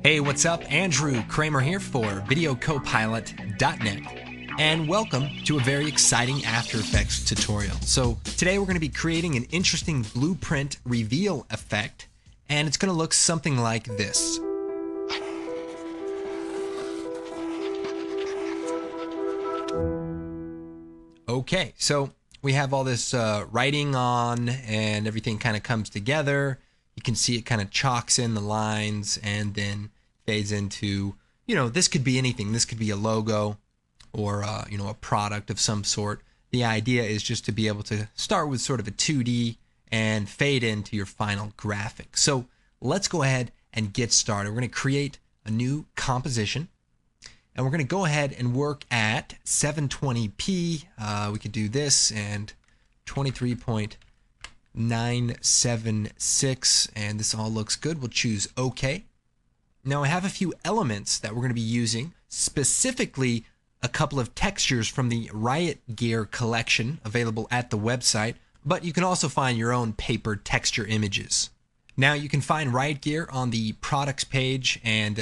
Hey, what's up? Andrew Kramer here for VideoCopilot.net, and welcome to a very exciting After Effects tutorial. So today we're going to be creating an interesting blueprint reveal effect, and it's going to look something like this. Okay, so we have all this writing on, and everything kind of comes together. You can see it kind of chalks in the lines and then fades into, this could be anything. This could be a logo or, a product of some sort. The idea is just to be able to start with sort of a 2D and fade into your final graphic. So let's go ahead and get started. We're going to create a new composition, and we're going to go ahead and work at 720p. We could do this and 23.976, and this all looks good. We'll choose OK. Now I have a few elements that we're going to be using, specifically a couple of textures from the Riot Gear collection available at the website, but you can also find your own paper texture images. Now you can find Riot Gear on the products page, and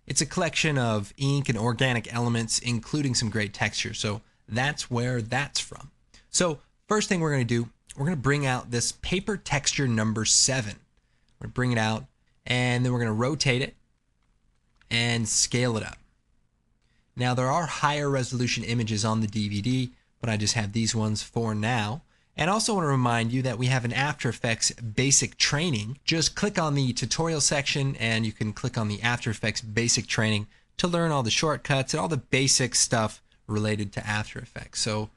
it's a collection of ink and organic elements, including some great textures. So that's where that's from. So first thing we're going to do, we're going to bring out this paper texture number 7. We're going to bring it out, and then we're going to rotate it and scale it up. Now there are higher resolution images on the DVD, but I just have these ones for now. And also want to remind you that we have an After Effects basic training. Just click on the tutorial section and you can click on the After Effects basic training to learn all the shortcuts and all the basic stuff related to After Effects. So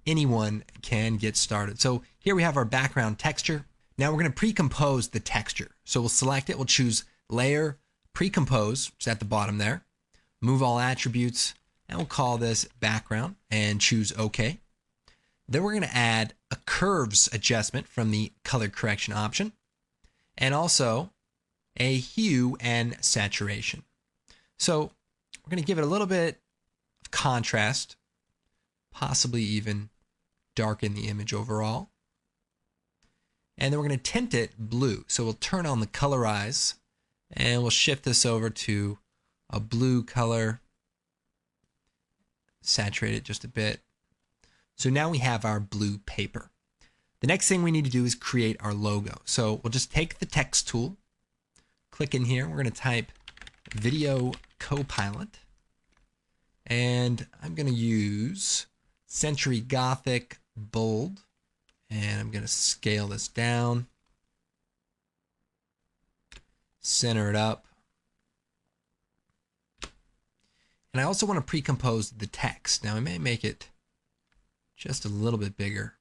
anyone can get started. So here we have our background texture. Now we're going to pre-compose the texture. So we'll select it. We'll choose Layer, Pre-compose, which is at the bottom there. Move all attributes, and we'll call this background and choose OK. Then we're going to add a curves adjustment from the color correction option, and also a hue and saturation. So we're going to give it a little bit of contrast, possibly even darken the image overall. And then we're going to tint it blue. So we'll turn on the colorize, and we'll shift this over to a blue color, saturate it just a bit. So now we have our blue paper. The next thing we need to do is create our logo. So we'll just take the text tool, click in here, we're going to type Video Copilot, and I'm going to use Century Gothic Bold, and I'm going to scale this down, center it up. And I also want to pre-compose the text. Now I may make it just a little bit bigger.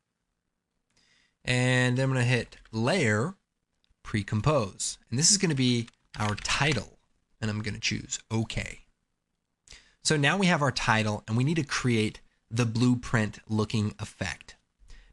And then I'm going to hit Layer, Pre-compose. And this is going to be our title. And I'm going to choose OK. So now we have our title, and we need to create the blueprint looking effect.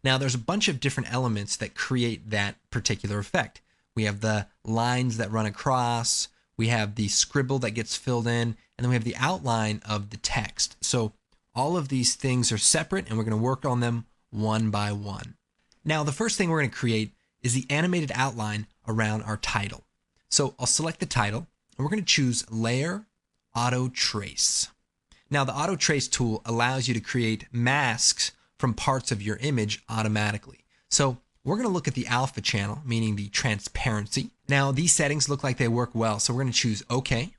Now there's a bunch of different elements that create that particular effect. We have the lines that run across, we have the scribble that gets filled in, and then we have the outline of the text. So all of these things are separate, and we're going to work on them one by one. Now the first thing we're going to create is the animated outline around our title. So I'll select the title, and we're going to choose Layer, Auto Trace. Now the Auto Trace tool allows you to create masks from parts of your image automatically. So we're going to look at the alpha channel, meaning the transparency. Now these settings look like they work well, so we're going to choose OK.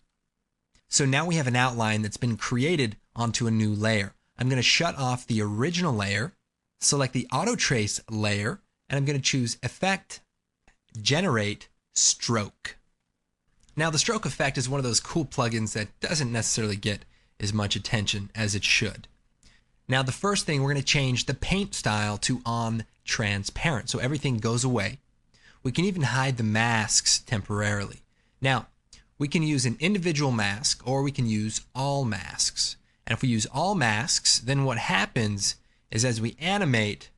So now we have an outline that's been created onto a new layer. I'm going to shut off the original layer, select the Auto Trace layer, and I'm going to choose Effect, Generate, Stroke. Now the stroke effect is one of those cool plugins that doesn't necessarily get as much attention as it should. Now the first thing, we're going to change the paint style to on transparent, so everything goes away. We can even hide the masks temporarily. Now we can use an individual mask, or we can use all masks. And if we use all masks, then what happens is as we animate,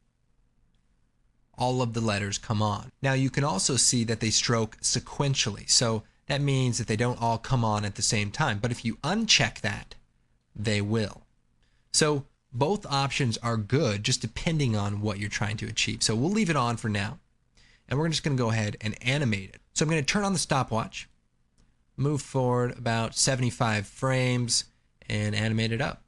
all of the letters come on. Now you can also see that they stroke sequentially, so that means that they don't all come on at the same time. But if you uncheck that, they will. So both options are good, just depending on what you're trying to achieve. So we'll leave it on for now, and we're just going to go ahead and animate it. So I'm going to turn on the stopwatch, move forward about 75 frames, and animate it up.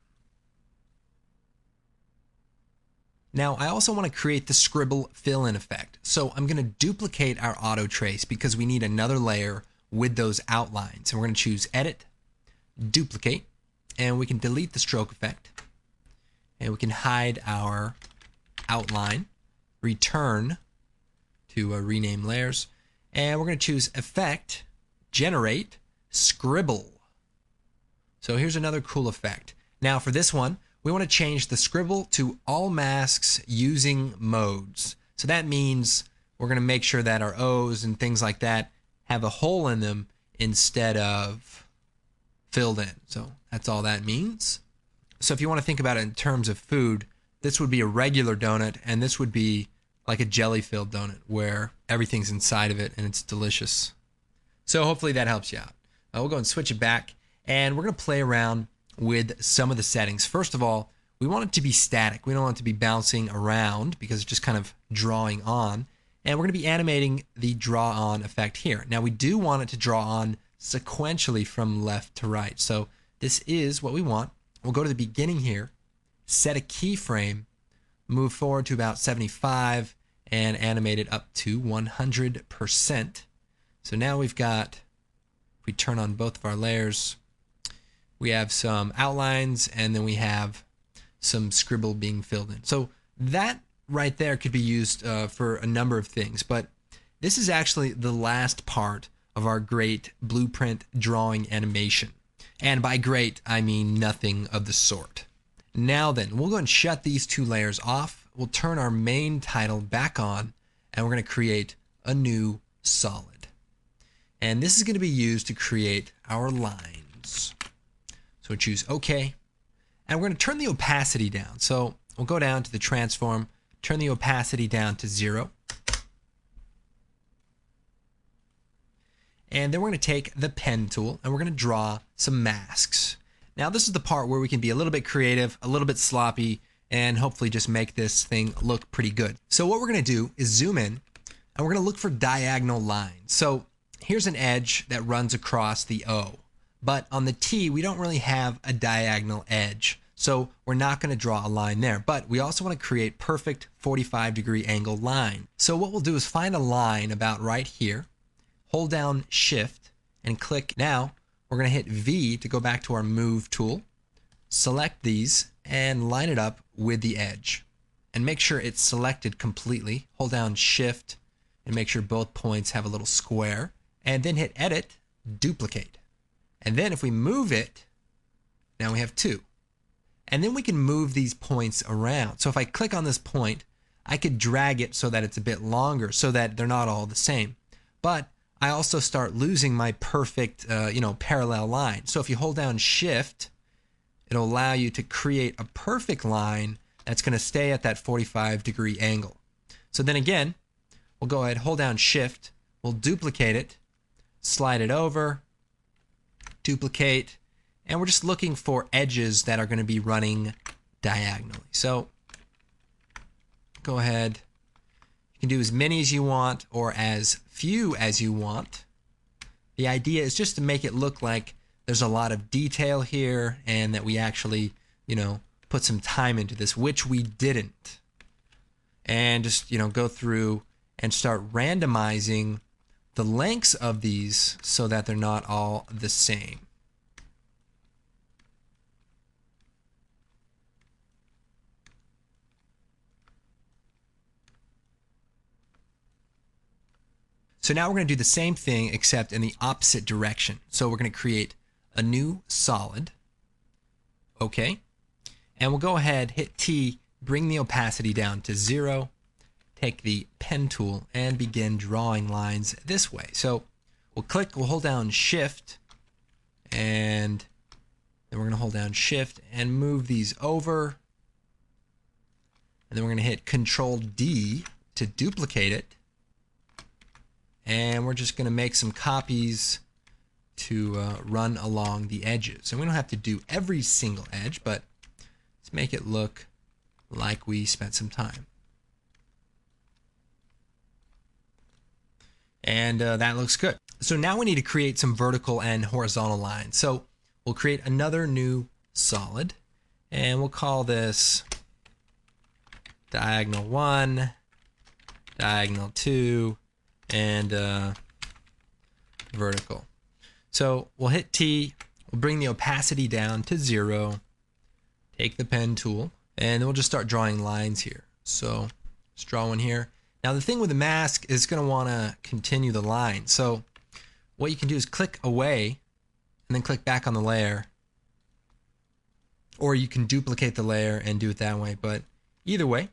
Now, I also want to create the scribble fill-in effect. So I'm going to duplicate our auto trace because we need another layer with those outlines. And we're going to choose Edit, Duplicate, and we can delete the stroke effect. And we can hide our outline, return to rename layers, and we're going to choose Effect, Generate, Scribble. So here's another cool effect. Now for this one, we want to change the scribble to all masks using modes. So that means we're going to make sure that our O's and things like that have a hole in them instead of filled in. So that's all that means. So if you want to think about it in terms of food, this would be a regular donut and this would be like a jelly-filled donut where everything's inside of it and it's delicious. So hopefully that helps you out. We'll go and switch it back and we're going to play around with some of the settings. First of all, we want it to be static. We don't want it to be bouncing around because it's just kind of drawing on. And we're going to be animating the draw on effect here. Now we do want it to draw on sequentially from left to right. So this is what we want. We'll go to the beginning here, set a keyframe, move forward to about 75 and animate it up to 100%. So now we've got, if we turn on both of our layers, we have some outlines and then we have some scribble being filled in. So that right there could be used for a number of things, but this is actually the last part of our great blueprint drawing animation. And by great, I mean nothing of the sort. Now then, we'll go and shut these two layers off. We'll turn our main title back on and we're going to create a new solid. And this is going to be used to create our lines. So choose OK, and we're going to turn the opacity down. So we'll go down to the transform, turn the opacity down to 0. And then we're going to take the pen tool and we're going to draw some masks. Now this is the part where we can be a little bit creative, a little bit sloppy, and hopefully just make this thing look pretty good. So what we're going to do is zoom in and we're going to look for diagonal lines. So here's an edge that runs across the O. But on the T, we don't really have a diagonal edge. So we're not going to draw a line there. But we also want to create perfect 45-degree angle line. So what we'll do is find a line about right here, hold down Shift, and click. Now we're going to hit V to go back to our Move tool, select these, and line it up with the edge. And make sure it's selected completely. Hold down Shift, and make sure both points have a little square. And then hit Edit, Duplicate. And then if we move it, now we have 2. And then we can move these points around. So if I click on this point, I could drag it so that it's a bit longer so that they're not all the same. But I also start losing my perfect, parallel line. So if you hold down Shift, it'll allow you to create a perfect line that's going to stay at that 45-degree angle. So then again, we'll go ahead, hold down Shift, we'll duplicate it, slide it over, duplicate, and we're just looking for edges that are going to be running diagonally. So go ahead, you can do as many as you want or as few as you want. The idea is just to make it look like there's a lot of detail here and that we actually, put some time into this, which we didn't. And just, go through and start randomizing the lengths of these so that they're not all the same. So now we're going to do the same thing except in the opposite direction. So we're going to create a new solid. Okay. And we'll go ahead, hit T, bring the opacity down to 0. Take the pen tool and begin drawing lines this way. So we'll hold down Shift, and then we're going to hold down Shift and move these over. And then we're going to hit Control D to duplicate it. And we're just going to make some copies to run along the edges. And we don't have to do every single edge, but let's make it look like we spent some time. And that looks good. So now we need to create some vertical and horizontal lines. So we'll create another new solid, and we'll call this diagonal 1, diagonal 2, and vertical. So we'll hit T, we'll bring the opacity down to 0, take the pen tool, and then we'll just start drawing lines here. So let's draw one here. Now the thing with the mask is going to want to continue the line. So what you can do is click away and then click back on the layer. Or you can duplicate the layer and do it that way. But either way.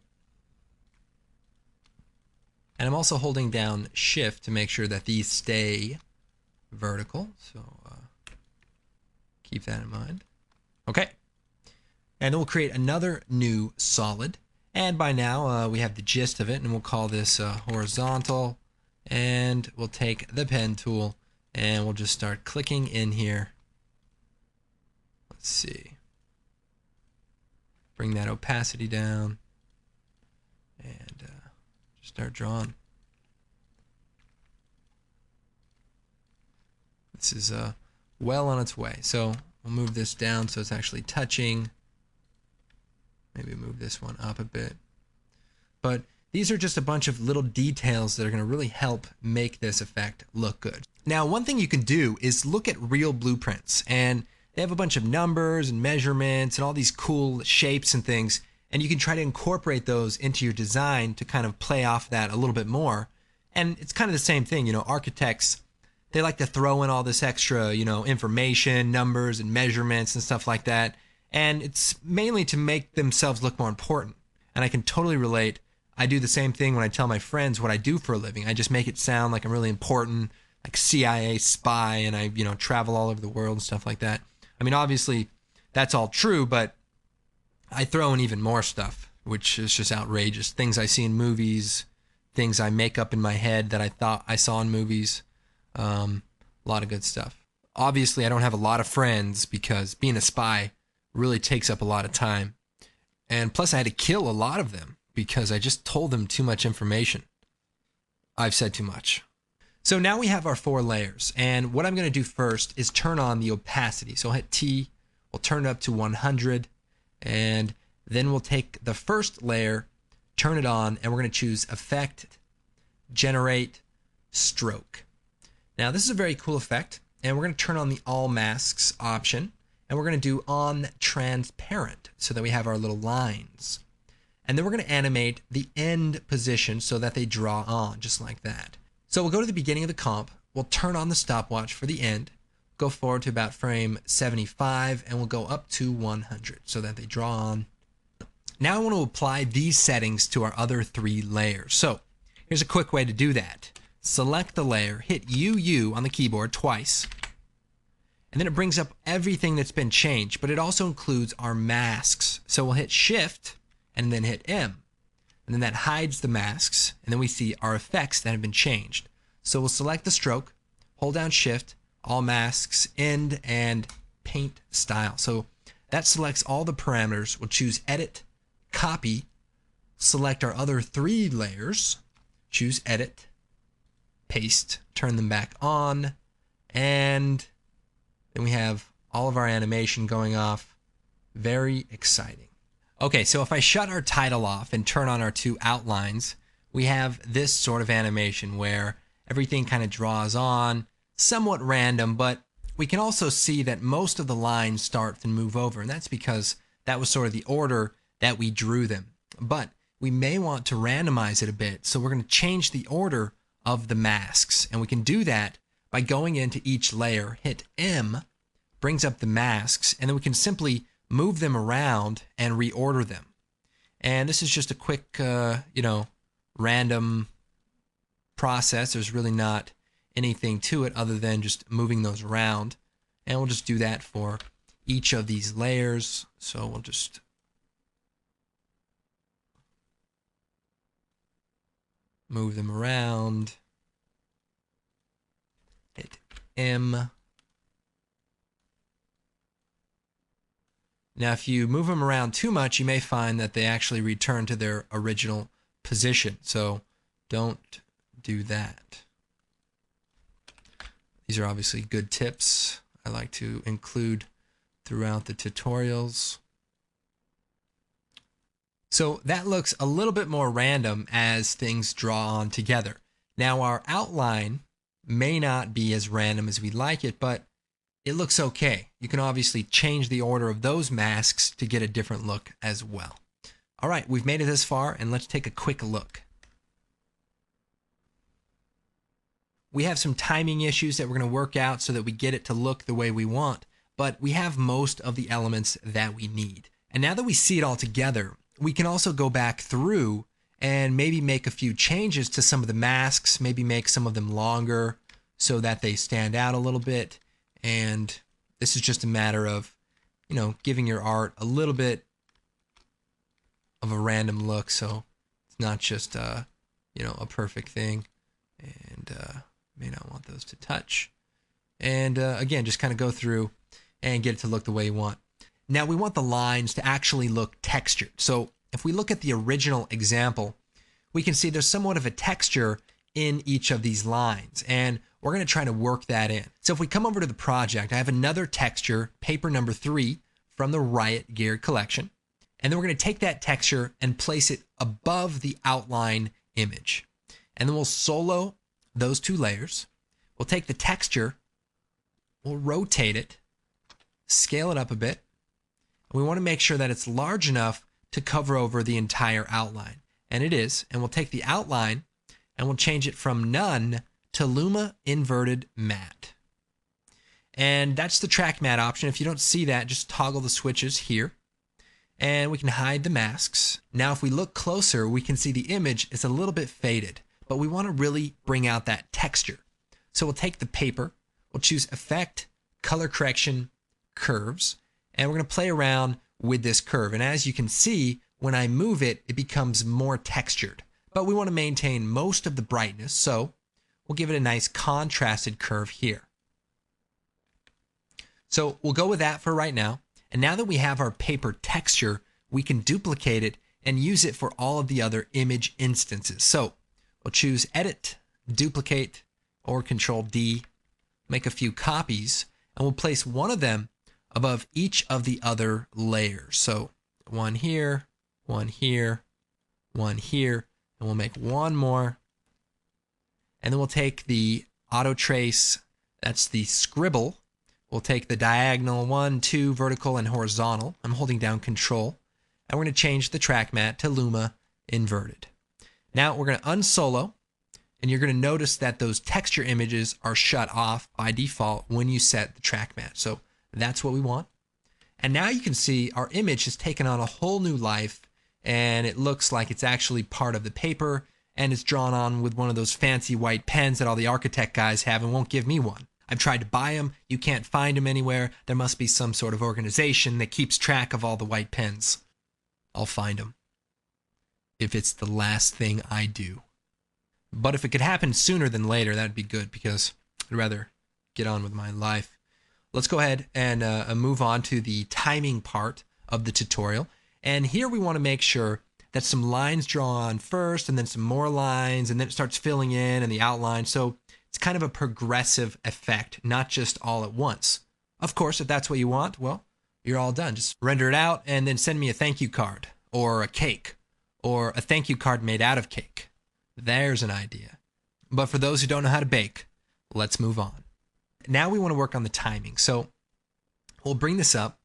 And I'm also holding down Shift to make sure that these stay vertical. So keep that in mind. Okay. And then we'll create another new solid. And by now we have the gist of it, and we'll call this horizontal. And we'll take the pen tool and we'll just start clicking in here. Let's see. Bring that opacity down and just start drawing. This is well on its way. So we'll move this down so it's actually touching. Maybe move this one up a bit. But these are just a bunch of little details that are going to really help make this effect look good. Now, one thing you can do is look at real blueprints, and they have a bunch of numbers and measurements and all these cool shapes and things, and you can try to incorporate those into your design to kind of play off that a little bit more. And it's kind of the same thing, you know, architects, they like to throw in all this extra, you know, information, numbers and measurements and stuff like that. And it's mainly to make themselves look more important. And I can totally relate. I do the same thing when I tell my friends what I do for a living. I just make it sound like I'm really important, like CIA spy, and I, you know, travel all over the world and stuff like that. I mean, obviously, that's all true, but I throw in even more stuff, which is just outrageous. Things I see in movies, things I make up in my head that I thought I saw in movies. A lot of good stuff. Obviously, I don't have a lot of friends because being a spy really takes up a lot of time. And plus, I had to kill a lot of them because I just told them too much information. I've said too much. So now we have our 4 layers, and what I'm going to do first is turn on the opacity. So I'll hit T, we'll turn it up to 100, and then we'll take the first layer, turn it on, and we're going to choose Effect, Generate, Stroke. Now this is a very cool effect, and we're going to turn on the All Masks option, and we're going to do On Transparent so that we have our little lines. And then we're going to animate the end position so that they draw on, just like that. So we'll go to the beginning of the comp, we'll turn on the stopwatch for the end, go forward to about frame 75, and we'll go up to 100 so that they draw on. Now I want to apply these settings to our other 3 layers. So here's a quick way to do that. Select the layer, hit UU on the keyboard twice, and then it brings up everything that's been changed, but it also includes our masks. So we'll hit Shift and then hit M. And then that hides the masks, and then we see our effects that have been changed. So we'll select the stroke, hold down Shift, All Masks, End, and Paint Style. So that selects all the parameters. We'll choose Edit, Copy, select our other 3 layers, choose Edit, Paste, turn them back on, and then we have all of our animation going off. Very exciting. Okay, so if I shut our title off and turn on our 2 outlines, we have this sort of animation where everything kind of draws on, somewhat random, but we can also see that most of the lines start and move over, and that's because that was sort of the order that we drew them. But we may want to randomize it a bit, so we're going to change the order of the masks, and we can do that by going into each layer, hit M, brings up the masks, and then we can simply move them around and reorder them. And this is just a quick, random process. There's really not anything to it other than just moving those around. And we'll just do that for each of these layers. So we'll just move them around. Hit M. Now, if you move them around too much, you may find that they actually return to their original position. So don't do that. These are obviously good tips I like to include throughout the tutorials. So that looks a little bit more random as things draw on together. Now our outline may not be as random as we'd like it, but it looks okay. You can obviously change the order of those masks to get a different look as well. All right, we've made it this far, and let's take a quick look. We have some timing issues that we're going to work out so that we get it to look the way we want, but we have most of the elements that we need. And now that we see it all together, we can also go back through and maybe make a few changes to some of the masks, maybe make some of them longer so that they stand out a little bit. And this is just a matter of, giving your art a little bit of a random look, so it's not just a perfect thing. And may not want those to touch. And again, just kind of go through and get it to look the way you want. Now we want the lines to actually look textured. So if we look at the original example, we can see there's somewhat of a texture in each of these lines, and we're going to try to work that in. So if we come over to the project, I have another texture, paper number 3 from the Riot Gear collection, and then we're going to take that texture and place it above the outline image. And then we'll solo those 2 layers. We'll take the texture, we'll rotate it, scale it up a bit. We want to make sure that it's large enough to cover over the entire outline. And it is. And we'll take the outline and we'll change it from none to Luma inverted matte. And that's the track matte option. If you don't see that, just toggle the switches here. And we can hide the masks. Now if we look closer, we can see the image is a little bit faded, but we want to really bring out that texture. So we'll take the paper, we'll choose Effect, Color Correction, Curves, and we're going to play around with this curve. And as you can see, when I move it, it becomes more textured. But we want to maintain most of the brightness, so we'll give it a nice contrasted curve here. So we'll go with that for right now. And now that we have our paper texture, we can duplicate it and use it for all of the other image instances. So we'll choose Edit, Duplicate, or Control D, make a few copies, and we'll place one of them above each of the other layers. So one here, one here, one here, and we'll make one more. And then we'll take the auto trace, that's the scribble. We'll take the diagonal 1, 2, vertical, and horizontal. I'm holding down Control. And we're going to change the track matte to Luma inverted. Now we're going to unsolo, and you're going to notice that those texture images are shut off by default when you set the track matte. So that's what we want. And now you can see our image has taken on a whole new life, and it looks like it's actually part of the paper, and it's drawn on with one of those fancy white pens that all the architect guys have and won't give me one. I've tried to buy them. You can't find them anywhere. There must be some sort of organization that keeps track of all the white pens. I'll find them if it's the last thing I do. But if it could happen sooner than later, that'd be good, because I'd rather get on with my life. Let's go ahead and move on to the timing part of the tutorial. And here we want to make sure that some lines draw on first, and then some more lines, and then it starts filling in the outline. So it's kind of a progressive effect, not just all at once. Of course, if that's what you want, well, you're all done. Just render it out and then send me a thank you card, or a cake, or a thank you card made out of cake. There's an idea. But for those who don't know how to bake, let's move on. Now we want to work on the timing. So we'll bring this up.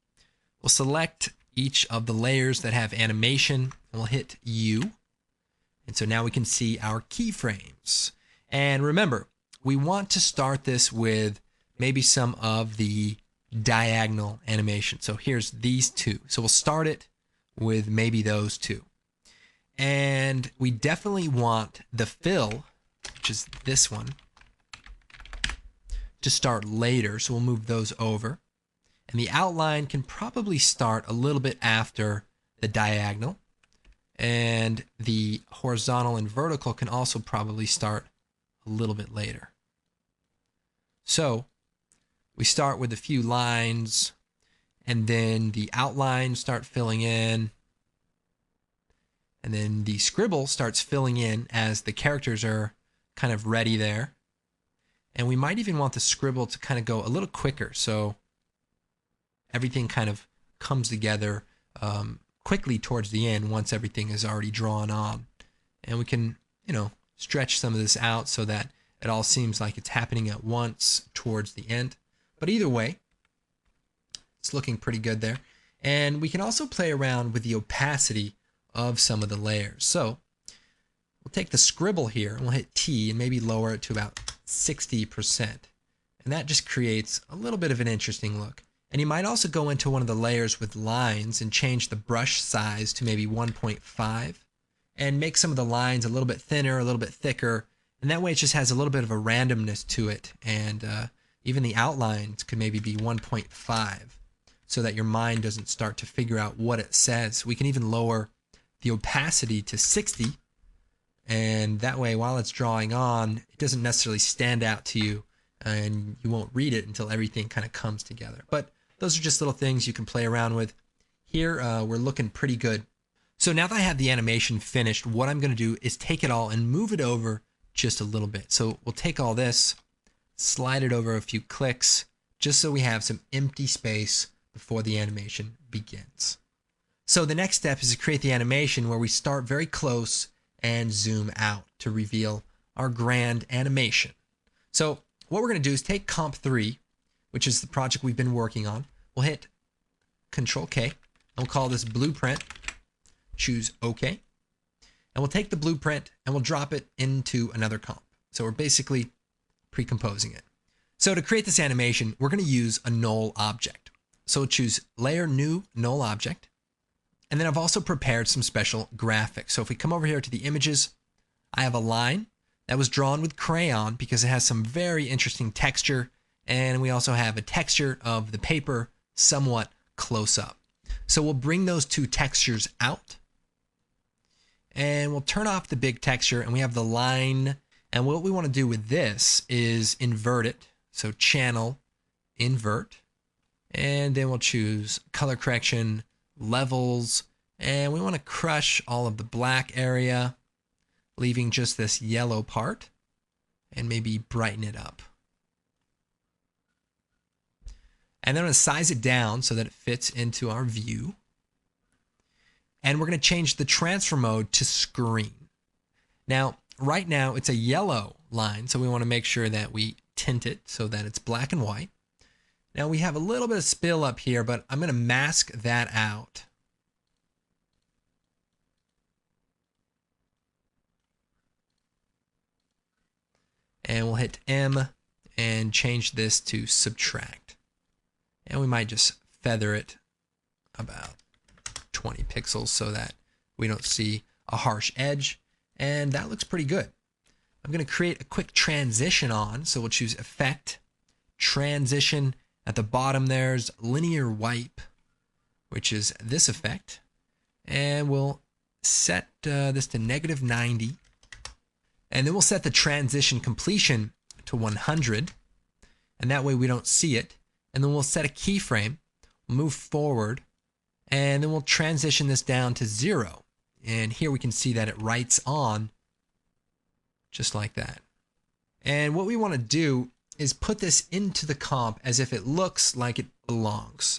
We'll select each of the layers that have animation, and we'll hit U. And so now we can see our keyframes. And remember, we want to start this with maybe some of the diagonal animation. So here's these 2. So we'll start it with maybe those 2. And we definitely want the fill, which is this one, to start later. So we'll move those over. And the outline can probably start a little bit after the diagonal. And the horizontal and vertical can also probably start a little bit later. So we start with a few lines, and then the outlines start filling in, and then the scribble starts filling in as the characters are kind of ready there. And we might even want the scribble to kind of go a little quicker, so everything kind of comes together quickly towards the end once everything is already drawn on. And we can, stretch some of this out so that it all seems like it's happening at once towards the end. But either way, it's looking pretty good there. And we can also play around with the opacity of some of the layers. So we'll take the scribble here and we'll hit T and maybe lower it to about 60%. And that just creates a little bit of an interesting look. And you might also go into one of the layers with lines and change the brush size to maybe 1.5 and make some of the lines a little bit thinner, a little bit thicker. And that way it just has a little bit of a randomness to it. And even the outlines could maybe be 1.5 so that your mind doesn't start to figure out what it says. We can even lower the opacity to 60. And that way, while it's drawing on, it doesn't necessarily stand out to you and you won't read it until everything kind of comes together. But those are just little things you can play around with. Here, we're looking pretty good. So now that I have the animation finished, what I'm going to do is take it all and move it over just a little bit. So we'll take all this, slide it over a few clicks, just so we have some empty space before the animation begins. So the next step is to create the animation where we start very close and zoom out to reveal our grand animation. So what we're going to do is take Comp 3, which is the project we've been working on. We'll hit Control K, and we'll call this Blueprint. Choose OK. And we'll take the blueprint and we'll drop it into another comp. So we're basically pre-composing it. So to create this animation, we're going to use a null object. So we'll choose Layer, New, Null Object. And then I've also prepared some special graphics. So if we come over here to the images, I have a line that was drawn with crayon because it has some very interesting texture. And we also have a texture of the paper somewhat close up. So we'll bring those two textures out. And we'll turn off the big texture and we have the line. And what we want to do with this is invert it. So channel, invert. And then we'll choose color correction, levels. And we want to crush all of the black area, leaving just this yellow part. And maybe brighten it up. And then I'm going to size it down so that it fits into our view. And we're going to change the transfer mode to screen. Now, right now it's a yellow line, so we want to make sure that we tint it so that it's black and white. Now we have a little bit of spill up here, but I'm going to mask that out. And we'll hit M and change this to subtract. And we might just feather it about 20 pixels so that we don't see a harsh edge. And that looks pretty good. I'm going to create a quick transition on. So we'll choose Effect, Transition. At the bottom there's Linear Wipe, which is this effect. And we'll set this to -90. And then we'll set the transition completion to 100. And that way we don't see it. And then we'll set a keyframe, move forward, and then we'll transition this down to 0. And here we can see that it writes on just like that. And what we want to do is put this into the comp as if it looks like it belongs.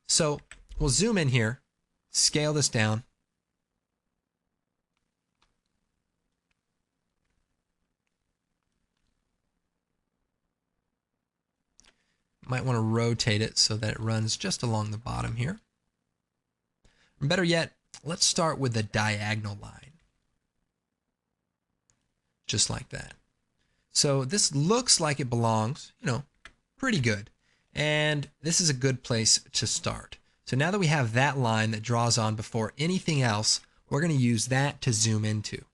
So we'll zoom in here, scale this down. Might want to rotate it so that it runs just along the bottom here. And better yet, let's start with the diagonal line. Just like that. So this looks like it belongs, pretty good. And this is a good place to start. So now that we have that line that draws on before anything else, we're going to use that to zoom into.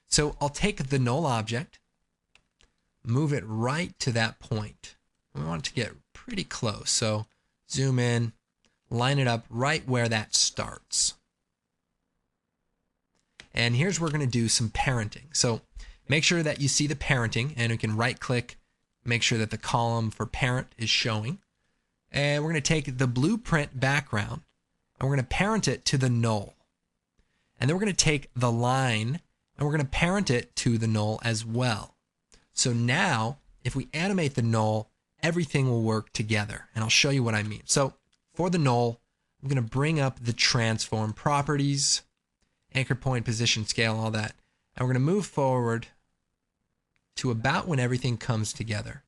So I'll take the null object, move it right to that point. We want it to get pretty close. So zoom in, line it up right where that starts. And here's where we're going to do some parenting. So make sure that you see the parenting, and you can right click, make sure that the column for parent is showing. And we're going to take the blueprint background and we're going to parent it to the null. And then we're going to take the line and we're going to parent it to the null as well. So now if we animate the null, everything will work together. And I'll show you what I mean. So for the null, I'm going to bring up the transform properties, anchor point, position, scale, all that. And we're going to move forward to about when everything comes together.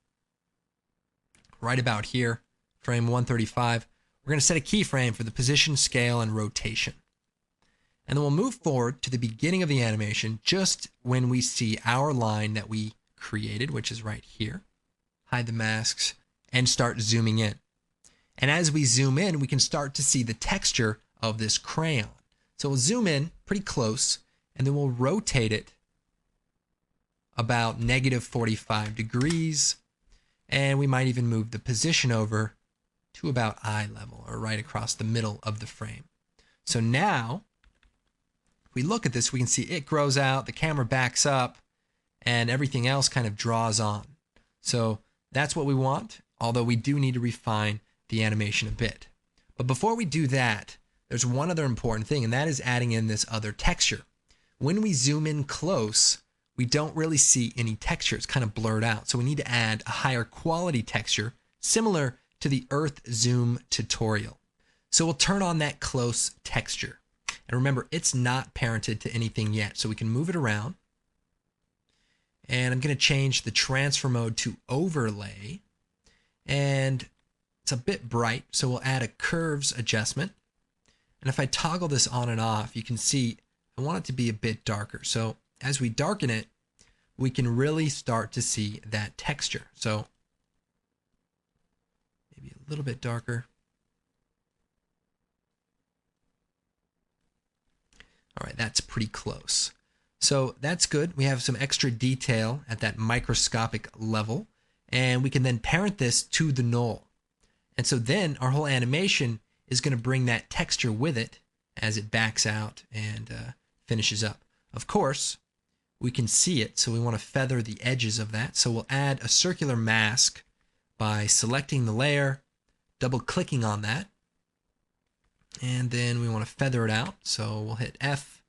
Right about here, frame 135. We're going to set a keyframe for the position, scale, and rotation. And then we'll move forward to the beginning of the animation just when we see our line that we created, which is right here. Hide the masks and start zooming in. And as we zoom in, we can start to see the texture of this crayon. So we'll zoom in pretty close, and then we'll rotate it about -45 degrees. And we might even move the position over to about eye level, or right across the middle of the frame. So now, if we look at this, we can see it grows out, the camera backs up, and everything else kind of draws on. So that's what we want, although we do need to refine the animation a bit. But before we do that, there's one other important thing, and that is adding in this other texture. When we zoom in close, we don't really see any texture. It's kind of blurred out. So we need to add a higher quality texture, similar to the Earth Zoom tutorial. So we'll turn on that close texture. And remember, it's not parented to anything yet, so we can move it around. And I'm going to change the transfer mode to overlay. And it's a bit bright, so we'll add a curves adjustment. And if I toggle this on and off, you can see I want it to be a bit darker. So as we darken it, we can really start to see that texture. So maybe a little bit darker. All right, that's pretty close. So that's good. We have some extra detail at that microscopic level, and we can then parent this to the null. And so then our whole animation is going to bring that texture with it as it backs out and finishes up. Of course, we can see it, so we want to feather the edges of that. So we'll add a circular mask by selecting the layer, double-clicking on that, and then we want to feather it out. So we'll hit F,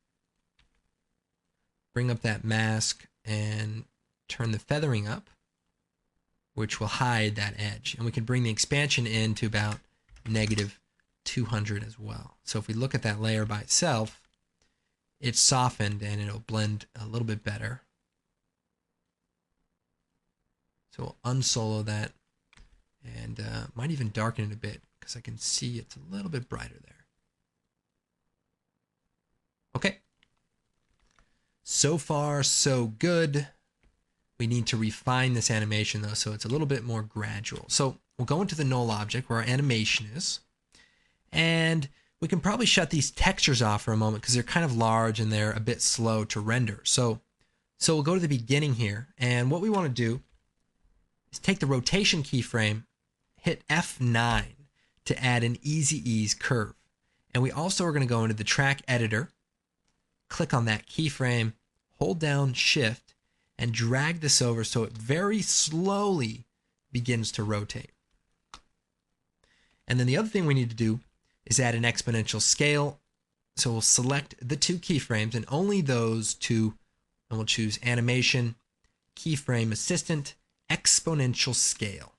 bring up that mask, and turn the feathering up, which will hide that edge. And we can bring the expansion in to about -200 as well. So if we look at that layer by itself, it's softened and it'll blend a little bit better. So we'll unsolo that and might even darken it a bit because I can see it's a little bit brighter there. Okay. So far, so good. We need to refine this animation though, so it's a little bit more gradual. So we'll go into the null object where our animation is, and we can probably shut these textures off for a moment because they're kind of large and they're a bit slow to render. So we'll go to the beginning here, and what we want to do is take the rotation keyframe, hit F9 to add an easy ease curve. And we also are going to go into the track editor, click on that keyframe, hold down Shift, and drag this over so it very slowly begins to rotate. And then the other thing we need to do is add an exponential scale. So we'll select the two keyframes and only those two, and we'll choose animation, keyframe assistant, exponential scale.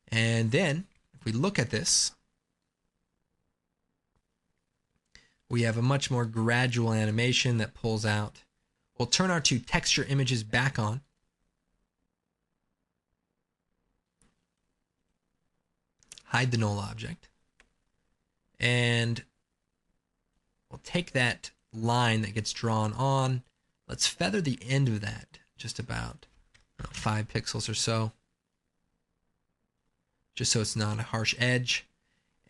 And then if we look at this, we have a much more gradual animation that pulls out. We'll turn our two texture images back on. Hide the null object. And we'll take that line that gets drawn on. Let's feather the end of that just about 5 pixels or so, just so it's not a harsh edge.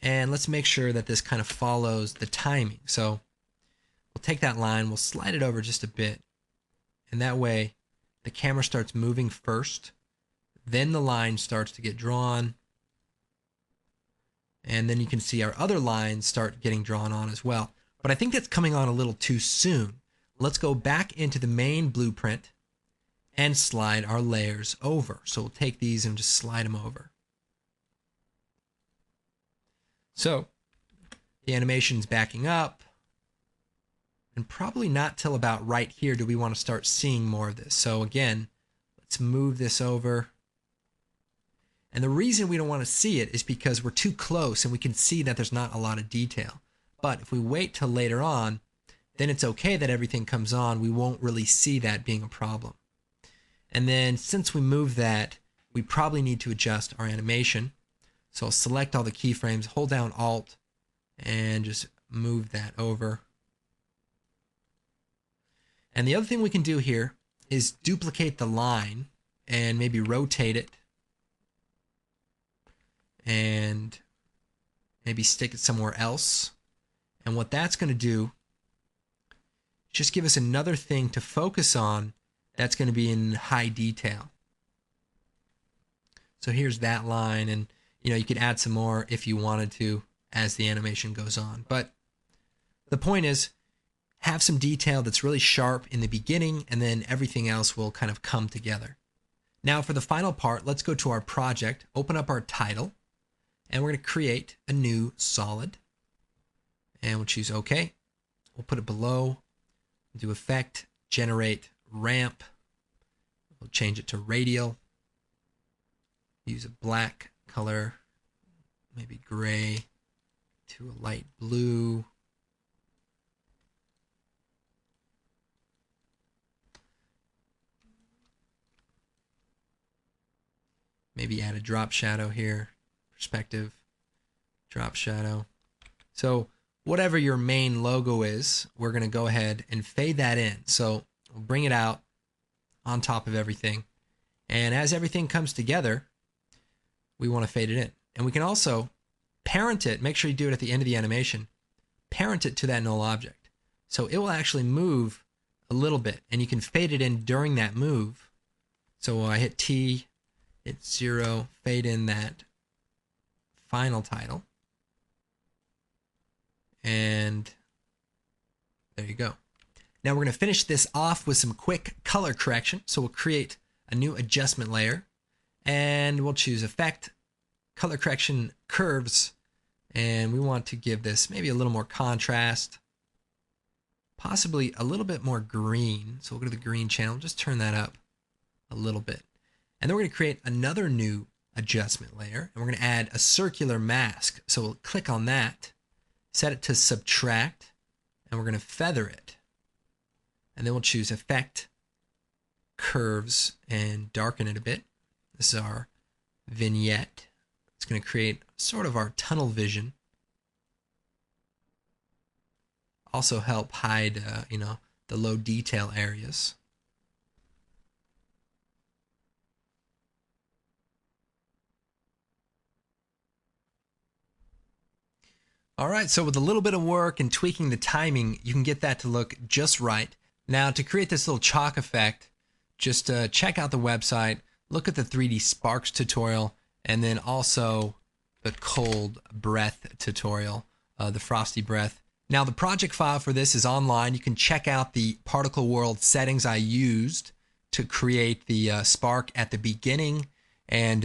And let's make sure that this kind of follows the timing. So we'll take that line, we'll slide it over just a bit, and that way the camera starts moving first, then the line starts to get drawn, and then you can see our other lines start getting drawn on as well. But I think that's coming on a little too soon. Let's go back into the main blueprint and slide our layers over. So we'll take these and just slide them over. So the animation's backing up, and probably not till about right here do we want to start seeing more of this. So again, Let's move this over. And the reason we don't want to see it is because we're too close and we can see that there's not a lot of detail. But if we wait till later on, then it's okay that everything comes on. We won't really see that being a problem. And then since we move that, we probably need to adjust our animation. So I'll select all the keyframes, hold down Alt, and just move that over. And the other thing we can do here is duplicate the line and maybe rotate it and maybe stick it somewhere else. And what that's going to do is just give us another thing to focus on that's going to be in high detail. So here's that line, and you could add some more if you wanted to as the animation goes on. But the point is, have some detail that's really sharp in the beginning, and then everything else will kind of come together. Now for the final part, let's go to our project, open up our title, and we're going to create a new solid. And we'll choose OK. We'll put it below, do Effect, Generate Ramp. We'll change it to Radial. Use a black color, maybe gray to a light blue. Maybe add a drop shadow here, perspective, drop shadow. So whatever your main logo is, we're going to go ahead and fade that in. So we'll bring it out on top of everything. And as everything comes together, we want to fade it in. And we can also parent it. Make sure you do it at the end of the animation. Parent it to that null object. So it will actually move a little bit, and you can fade it in during that move. So I hit T, hit 0, fade in that final title. And there you go. Now we're going to finish this off with some quick color correction. So we'll create a new adjustment layer, and we'll choose Effect, Color Correction Curves, and we want to give this maybe a little more contrast, possibly a little bit more green. So we'll go to the green channel, just turn that up a little bit. And then we're going to create another new adjustment layer, and we're going to add a circular mask. So we'll click on that, set it to subtract, and we're going to feather it. And then we'll choose Effect, Curves, and darken it a bit. This is our vignette. It's going to create sort of our tunnel vision. Also help hide, the low detail areas. All right, so with a little bit of work and tweaking the timing, you can get that to look just right. Now, to create this little chalk effect, just check out the website, look at the 3D Sparks tutorial, and then also the cold breath tutorial, the frosty breath. Now, the project file for this is online. You can check out the particle world settings I used to create the spark at the beginning, and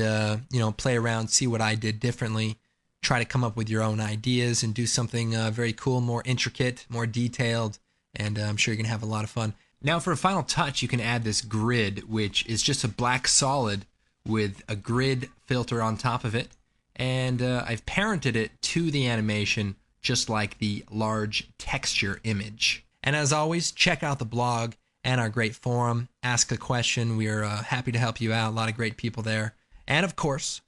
play around, see what I did differently. Try to come up with your own ideas and do something very cool, more intricate, more detailed, and I'm sure you're going to have a lot of fun. Now for a final touch, you can add this grid, which is just a black solid with a grid filter on top of it, and I've parented it to the animation just like the large texture image. And as always, check out the blog and our great forum. Ask a question. We are happy to help you out. A lot of great people there. And of course,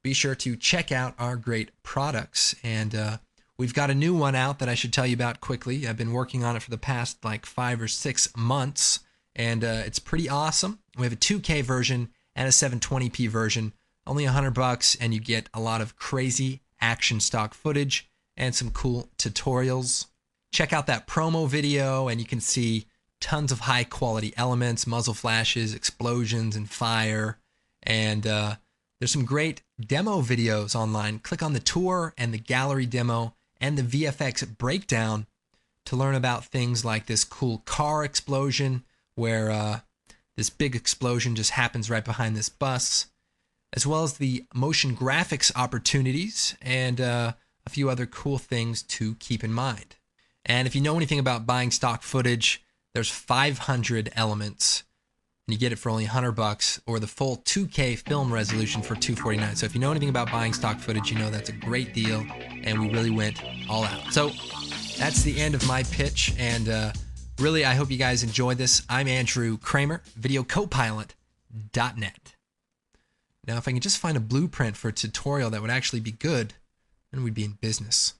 be sure to check out our great products. And we've got a new one out that I should tell you about quickly. I've been working on it for the past like 5 or 6 months, and it's pretty awesome. We have a 2K version and a 720p version, only $100, and you get a lot of crazy action stock footage and some cool tutorials. Check out that promo video, and you can see tons of high quality elements, muzzle flashes, explosions, and fire. And there's some great demo videos online. Click on the tour and the gallery demo and the VFX breakdown to learn about things like this cool car explosion where this big explosion just happens right behind this bus, as well as the motion graphics opportunities and a few other cool things to keep in mind. And if you know anything about buying stock footage, there's 500 elements and you get it for only $100, or the full 2K film resolution for $249. So if you know anything about buying stock footage, you know that's a great deal, and we really went all out. So that's the end of my pitch, and really, I hope you guys enjoyed this. I'm Andrew Kramer, videocopilot.net. Now, if I can just find a blueprint for a tutorial that would actually be good, then we'd be in business.